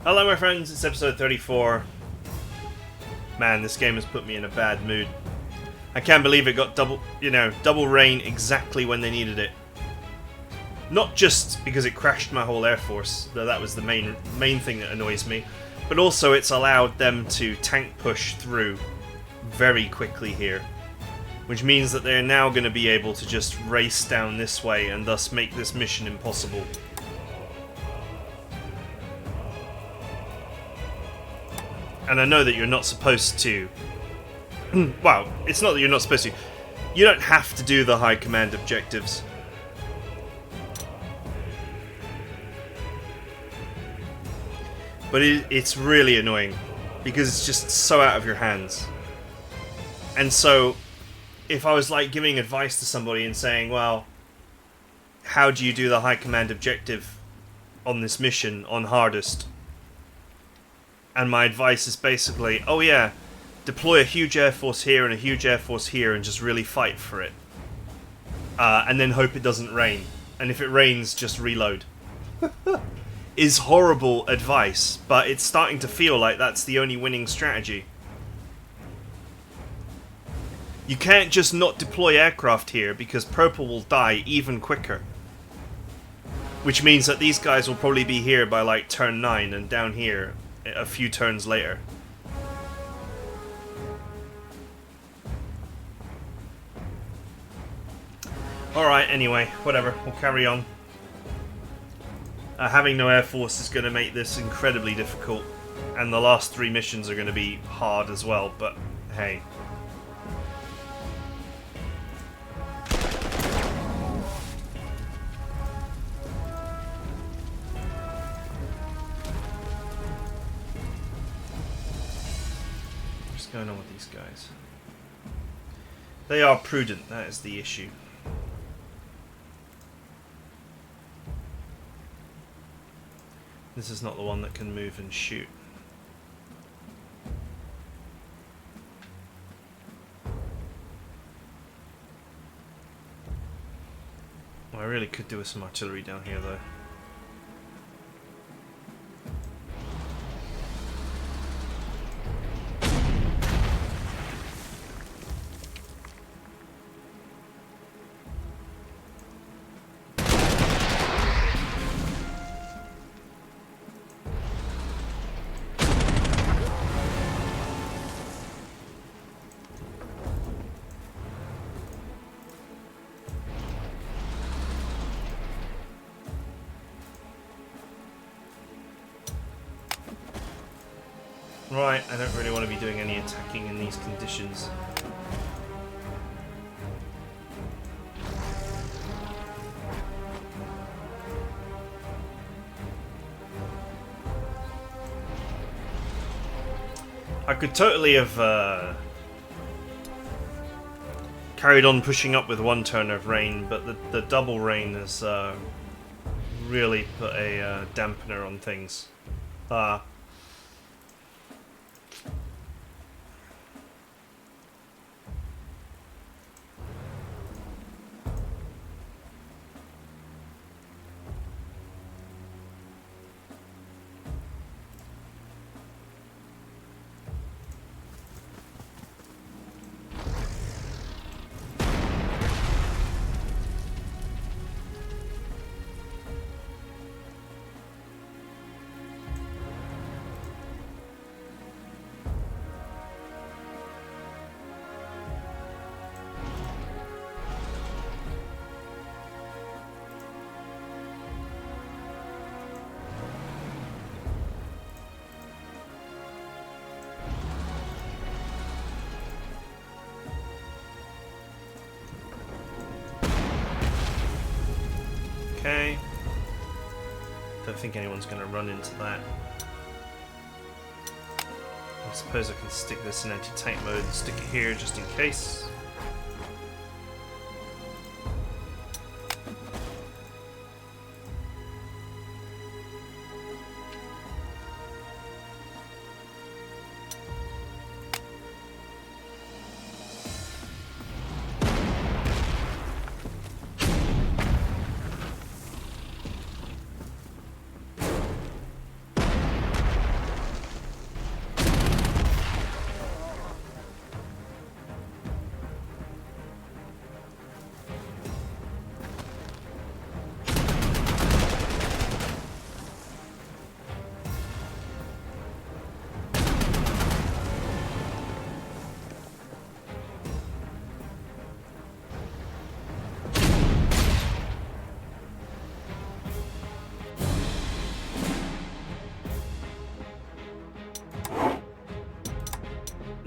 Hello my friends, it's episode 34. Man, this game has put me in a bad mood. I can't believe it got double rain exactly when they needed it. Not just because it crashed my whole air force, though that was the main thing that annoys me, but also it's allowed them to tank push through very quickly here. Which means that they're now going to be able to just race down this way and thus make this mission impossible. And I know that you're not supposed to... well, it's not that you're not supposed to. You don't have to do the high command objectives. But it's really annoying, because it's just so out of your hands. And so, if I was like giving advice to somebody and saying, well, how do you do the high command objective on this mission on hardest? And my advice is basically, oh yeah, deploy a huge air force here and a huge air force here and just really fight for it. And then hope it doesn't rain. And if it rains, just reload. Is horrible advice, but it's starting to feel like that's the only winning strategy. You can't just not deploy aircraft here because Purple will die even quicker. Which means that these guys will probably be here by like turn 9 and down here a few turns later. Alright, anyway, whatever, we'll carry on. Having no air force is going to make this incredibly difficult, and the last 3 missions are going to be hard as well, but hey. What's going on with these guys? They are prudent, that is the issue. This is not the one that can move and shoot. Well, I really could do with some artillery down here though. Right, I don't really want to be doing any attacking in these conditions. I could totally have carried on pushing up with 1 turn of rain, but the double rain has really put a dampener on things. Okay. Don't think anyone's going to run into that. I suppose I can stick this in anti-tank mode and stick it here just in case.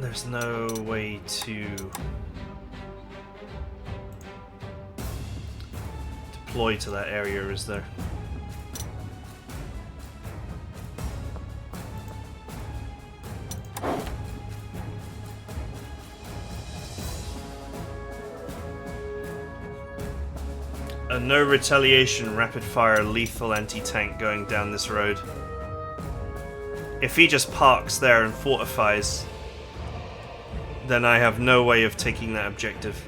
There's no way to deploy to that area, is there? A no retaliation, rapid fire, lethal anti-tank going down this road. If he just parks there and fortifies, then I have no way of taking that objective.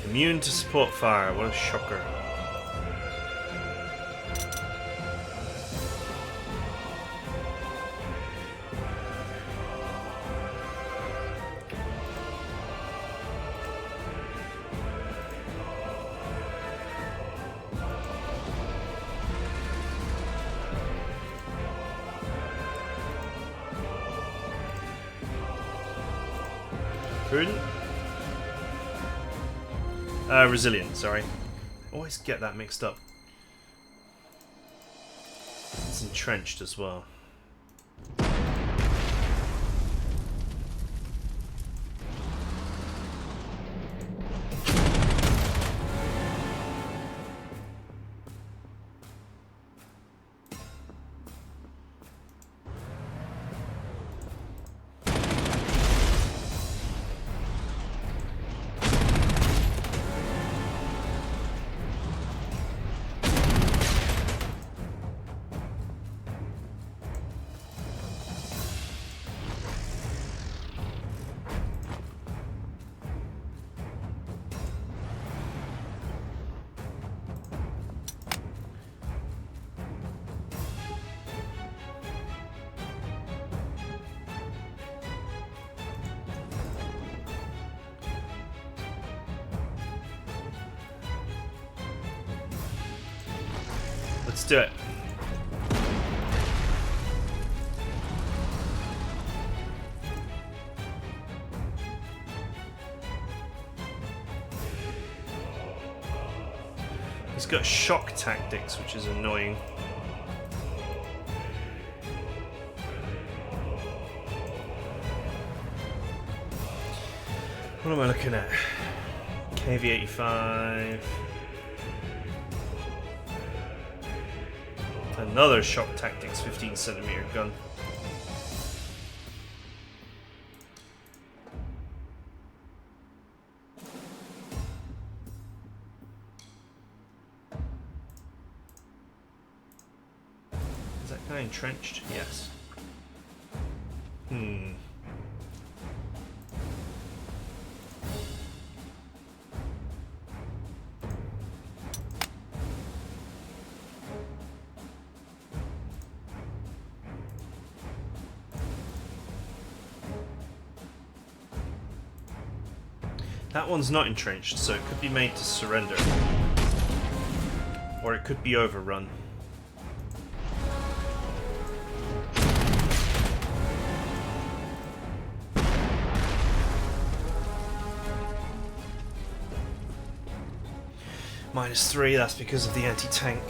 Immune to support fire, what a shocker. Prudent? Resilient, sorry. Always get that mixed up. It's entrenched as well. Let's do it. He's got shock tactics, which is annoying. What am I looking at? KV-85. Another shock tactics 15cm gun. Is that guy entrenched? Yes. That one's not entrenched, so it could be made to surrender. Or it could be overrun. -3, that's because of the anti-tank.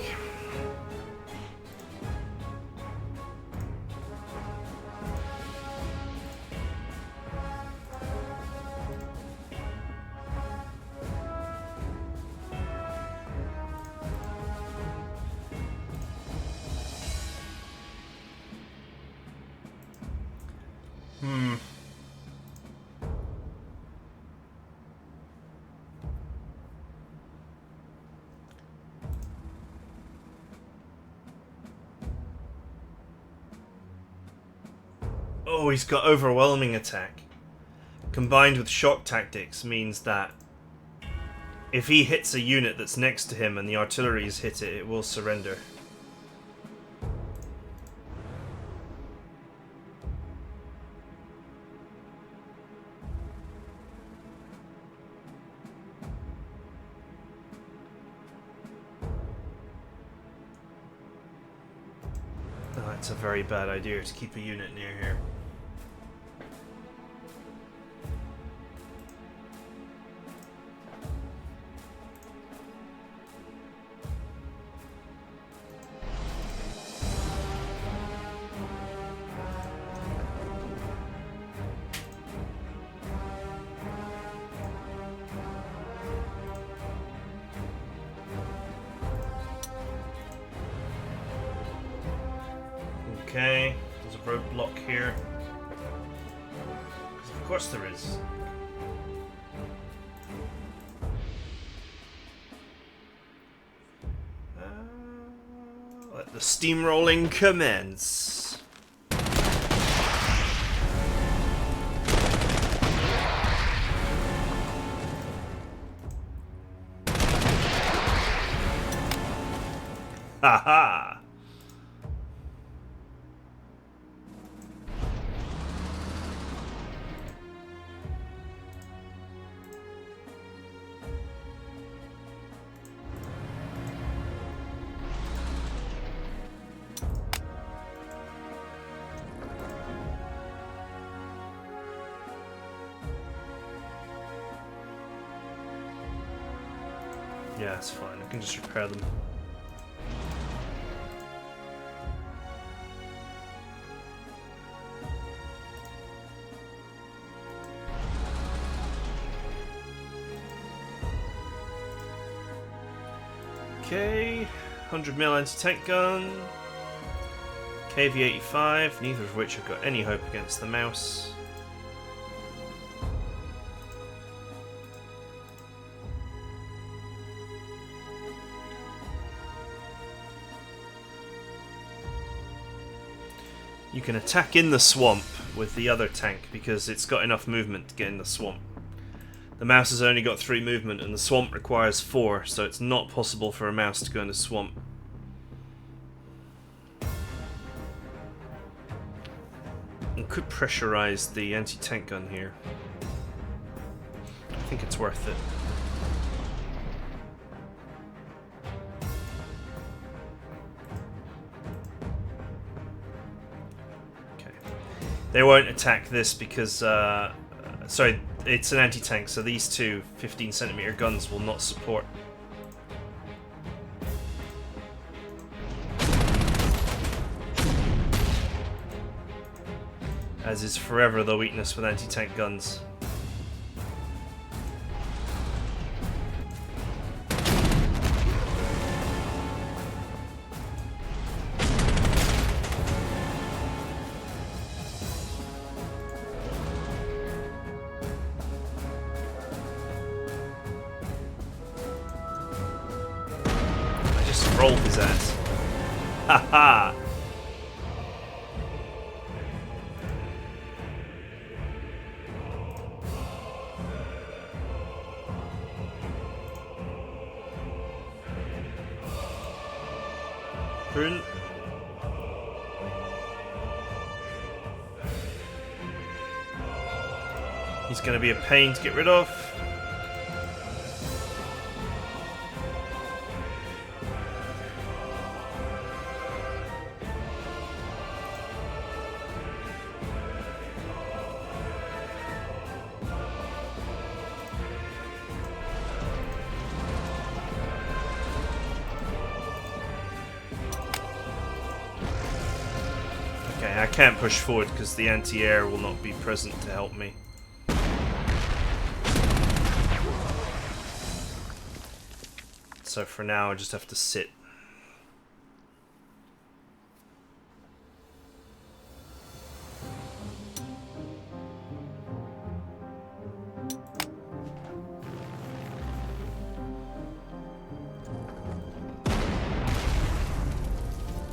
Oh, he's got overwhelming attack. Combined with shock tactics means that if he hits a unit that's next to him and the artillery's hit it, it will surrender. Oh, it's a very bad idea to keep a unit near here. Okay, there's a roadblock here. Of course there is. Let the steamrolling commence. Haha! Yeah, it's fine. I can just repair them. Okay, 100mm anti-tank gun, KV-85, neither of which have got any hope against the mouse. You can attack in the swamp with the other tank because it's got enough movement to get in the swamp. The mouse has only got 3 movement and the swamp requires 4, so it's not possible for a mouse to go in the swamp. You could pressurize the anti-tank gun here. I think it's worth it. They won't attack this because, sorry, it's an anti-tank, so these two 15cm guns will not support. As is forever the weakness with anti-tank guns. Roll his ass. Haha! Prudent. He's going to be a pain to get rid of. Okay, I can't push forward because the anti-air will not be present to help me. So for now I just have to sit.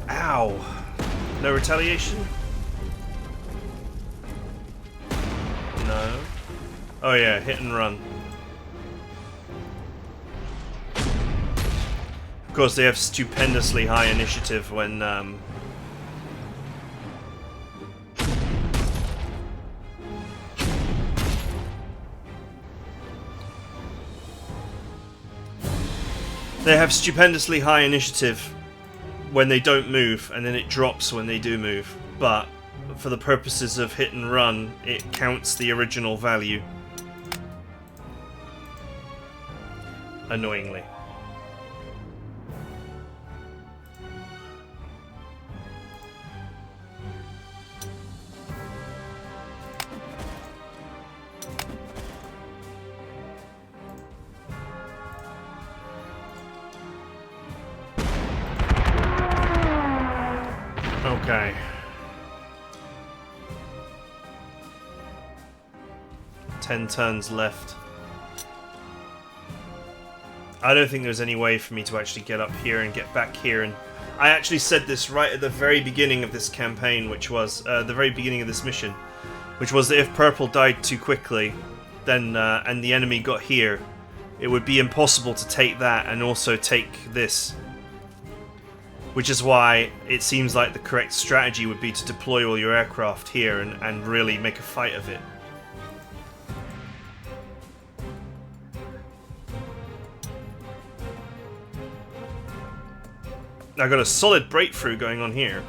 Ow! No retaliation? No. Oh yeah, hit and run. Of course, they have stupendously high initiative when they have stupendously high initiative when they don't move, and then it drops when they do move. But for the purposes of hit and run, it counts the original value. Annoyingly. Okay. 10 turns left. I don't think there's any way for me to actually get up here and get back here. And I actually said this right at the very beginning of this campaign, which was the very beginning of this mission, which was that if purple died too quickly, then and the enemy got here, it would be impossible to take that and also take this. Which is why it seems like the correct strategy would be to deploy all your aircraft here and really make a fight of it. I got a solid breakthrough going on here.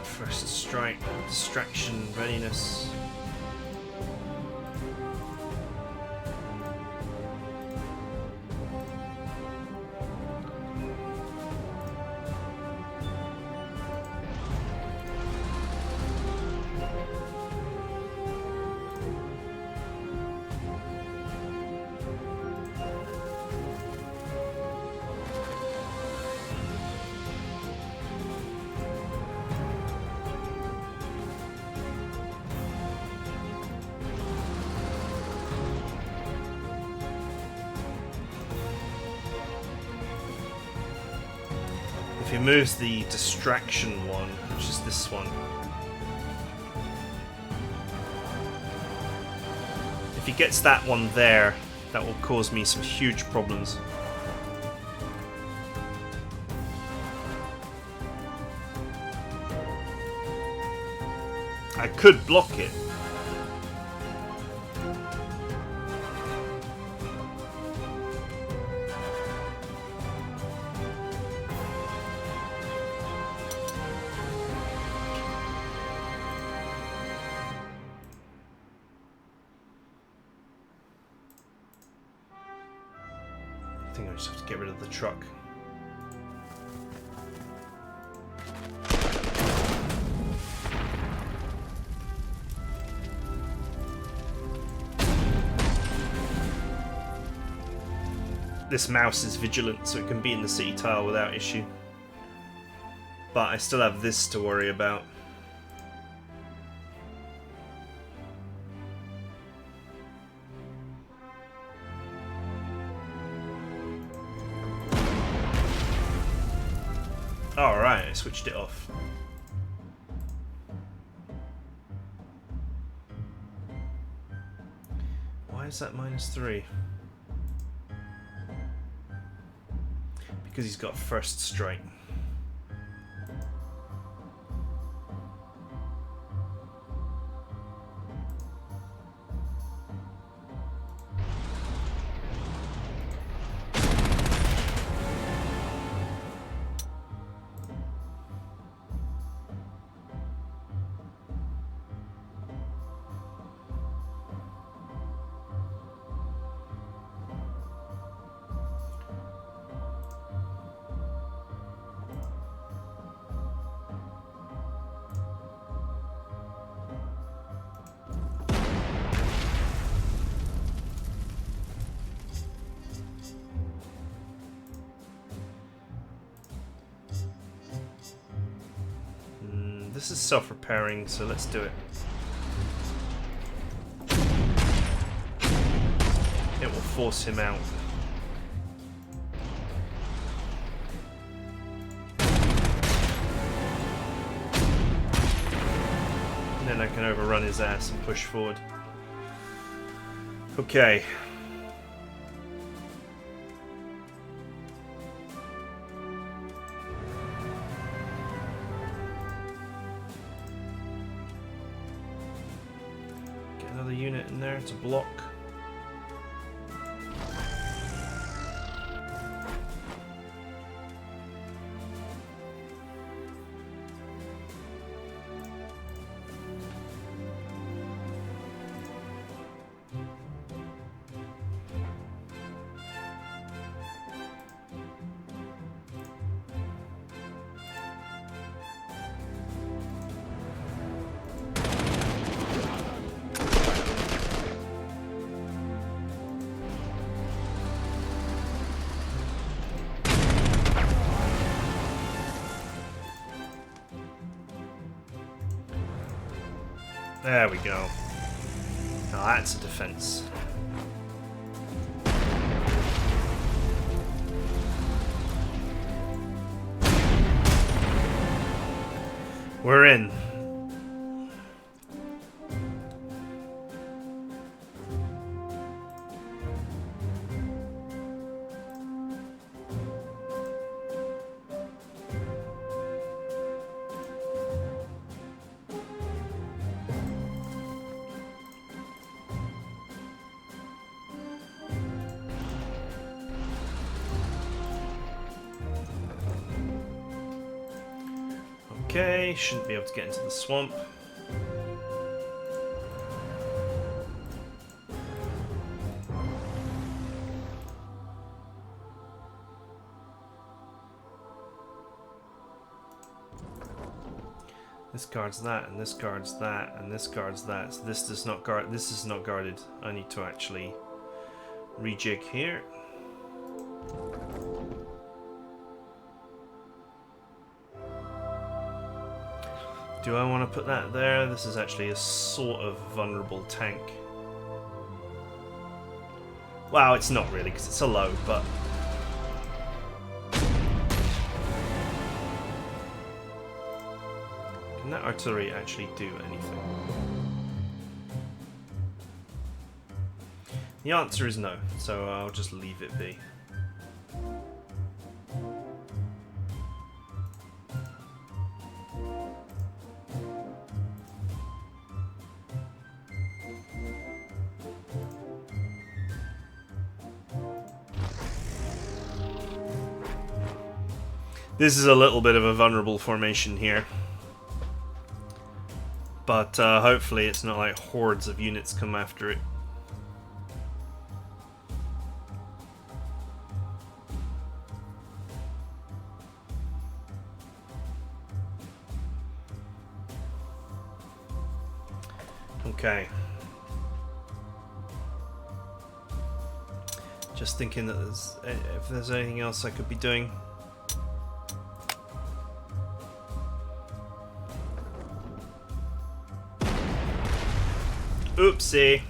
First strike, distraction, readiness. If he moves the distraction one, which is this one, if he gets that one there, that will cause me some huge problems. I could block it. I think I just have to get rid of the truck. This mouse is vigilant, so it can be in the city tile without issue. But I still have this to worry about. Alright, I switched it off. Why is that -3? Because he's got first strike. This is self-repairing, so let's do it. It will force him out. And then I can overrun his ass and push forward. Okay. Another unit in there to block. There we go. Now that's a defense. We're in. Okay, shouldn't be able to get into the swamp. This guards that, and this guards that, and this guards that. So this does not guard. This is not guarded. I need to actually rejig here. Do I want to put that there? This is actually a sort of vulnerable tank. Well, it's not really because it's a low, but can that artillery actually do anything? The answer is no, so I'll just leave it be. This is a little bit of a vulnerable formation here. But hopefully it's not like hordes of units come after it. Okay. Just thinking that if there's anything else I could be doing. Oopsie.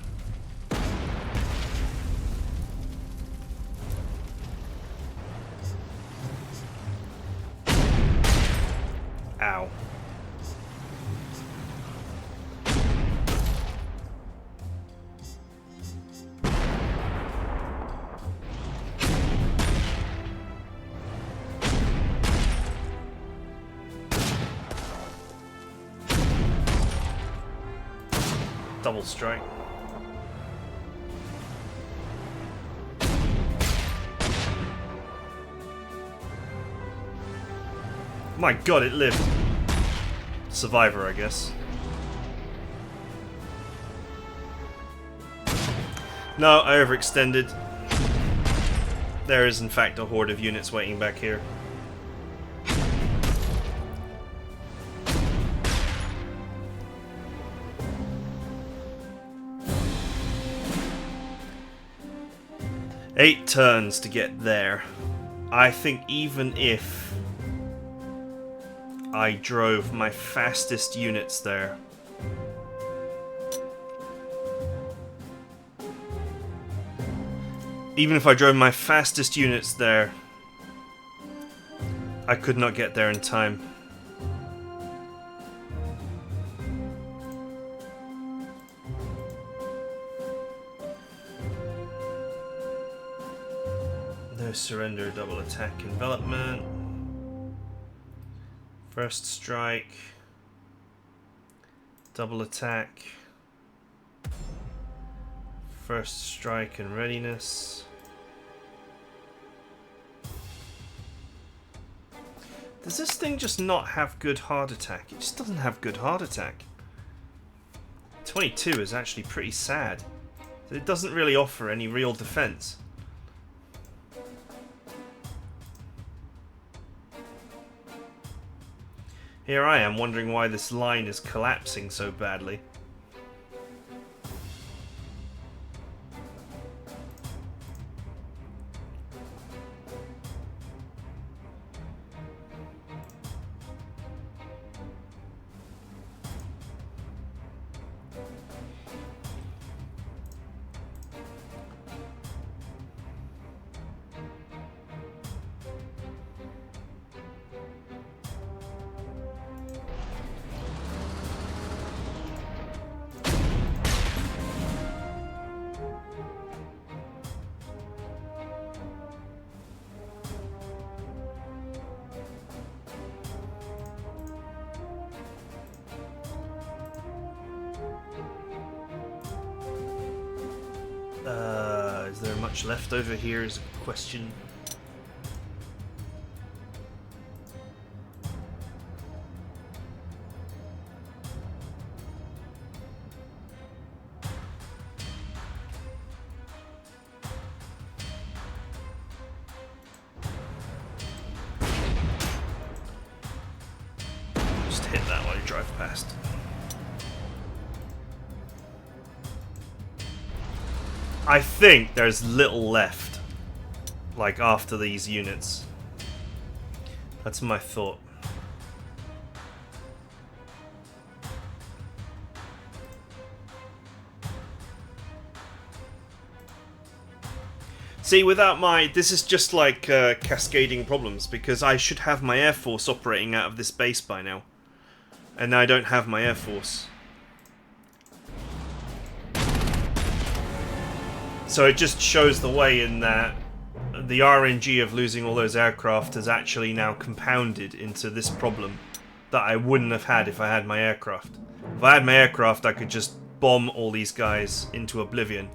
Ow. Double strike. My god, it lived. Survivor, I guess. No, I overextended. There is in fact a horde of units waiting back here. Eight turns to get there. I think even if I drove my fastest units there, I could not get there in time. No surrender, double attack, envelopment. First strike. Double attack. First strike and readiness. Does this thing just not have good hard attack? It just doesn't have good hard attack. 22 is actually pretty sad. It doesn't really offer any real defense. Here I am wondering why this line is collapsing so badly. Is there much left over here is a question. Just hit that while you drive past. I think there's little left, like after these units. That's my thought. See, without my... This is just like cascading problems, because I should have my Air Force operating out of this base by now. And I don't have my Air Force. So it just shows the way in that the RNG of losing all those aircraft has actually now compounded into this problem that I wouldn't have had if I had my aircraft. If I had my aircraft, I could just bomb all these guys into oblivion.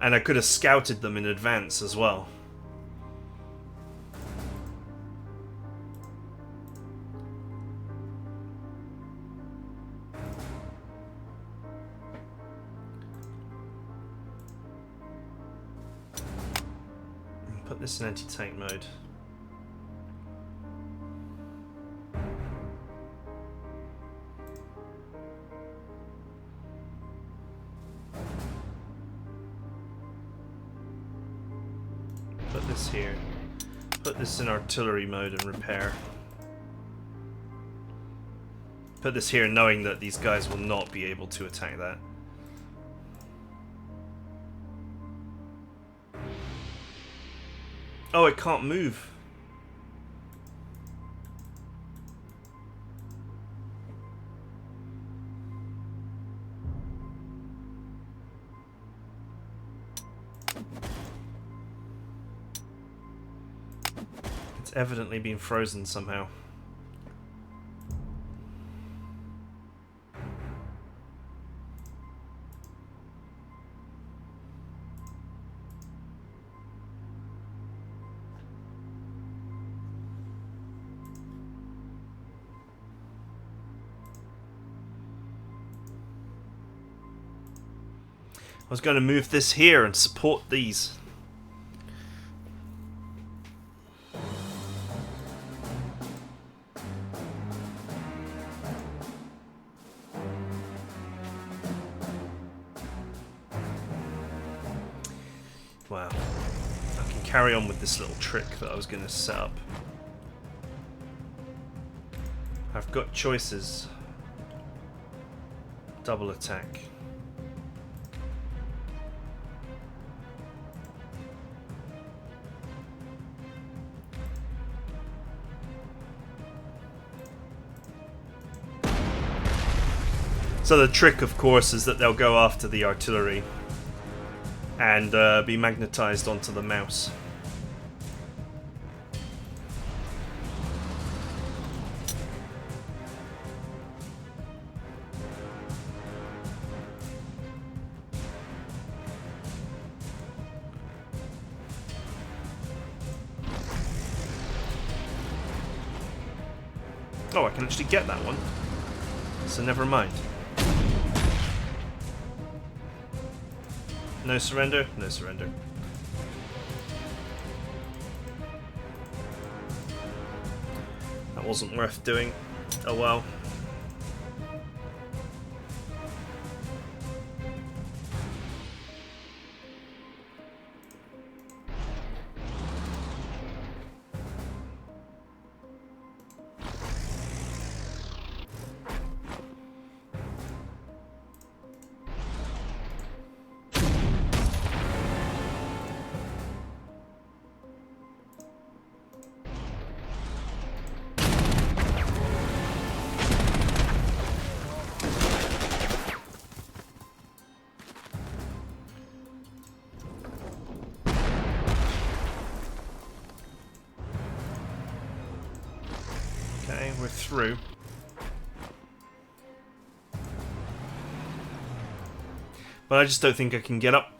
And I could have scouted them in advance as well. Put this in anti-tank mode. Put this here. Put this in artillery mode and repair. Put this here knowing that these guys will not be able to attack that. Oh, it can't move. It's evidently been frozen somehow. I was going to move this here and support these. Wow. I can carry on with this little trick that I was going to set up. I've got choices. Double attack. So the trick, of course, is that they'll go after the artillery and be magnetized onto the mouse. Oh, I can actually get that one. So never mind. No surrender? No surrender. That wasn't worth doing. Oh well. Okay, we're through. But I just don't think I can get up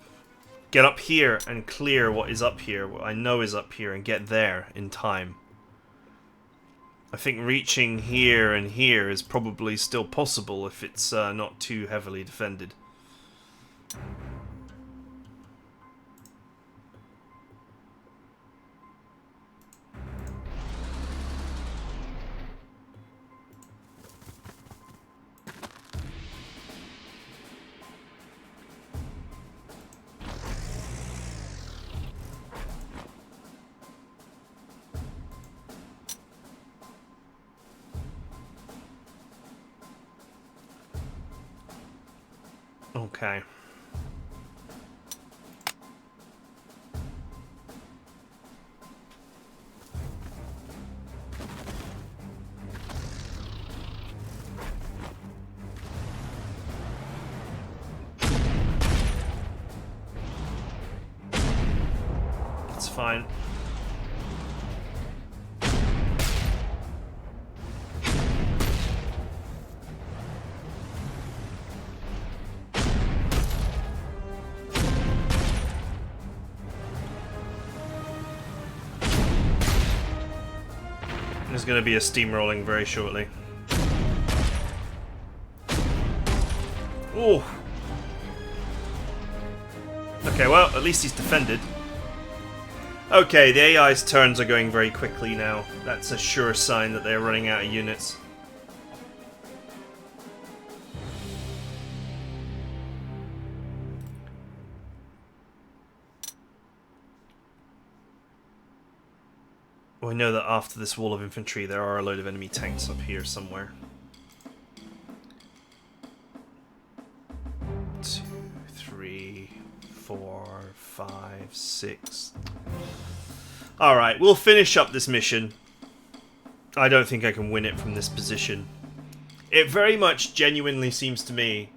get up here and clear what is up here, what I know is up here, and get there in time. I think reaching here and here is probably still possible if it's not too heavily defended. Okay. It's fine. There's going to be a steamrolling very shortly. Oh! Okay, well, at least he's defended. Okay, the AI's turns are going very quickly now. That's a sure sign that they're running out of units. We know that after this wall of infantry there are a load of enemy tanks up here somewhere. 2, 3, 4, 5, 6. Alright, we'll finish up this mission. I don't think I can win it from this position. It very much genuinely seems to me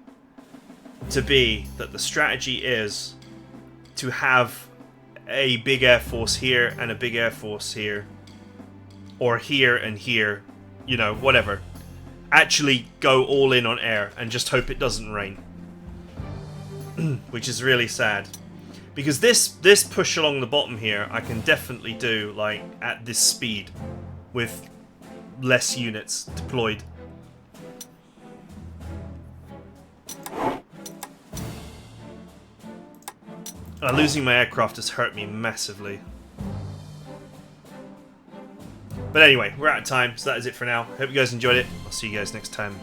to be that the strategy is to have a big air force here and a big air force here. Or here and here, you know, whatever. Actually go all in on air and just hope it doesn't rain. Which is really sad. Because this push along the bottom here, I can definitely do, like, at this speed. With less units deployed. Losing my aircraft has hurt me massively. But anyway, we're out of time, so that is it for now. Hope you guys enjoyed it. I'll see you guys next time.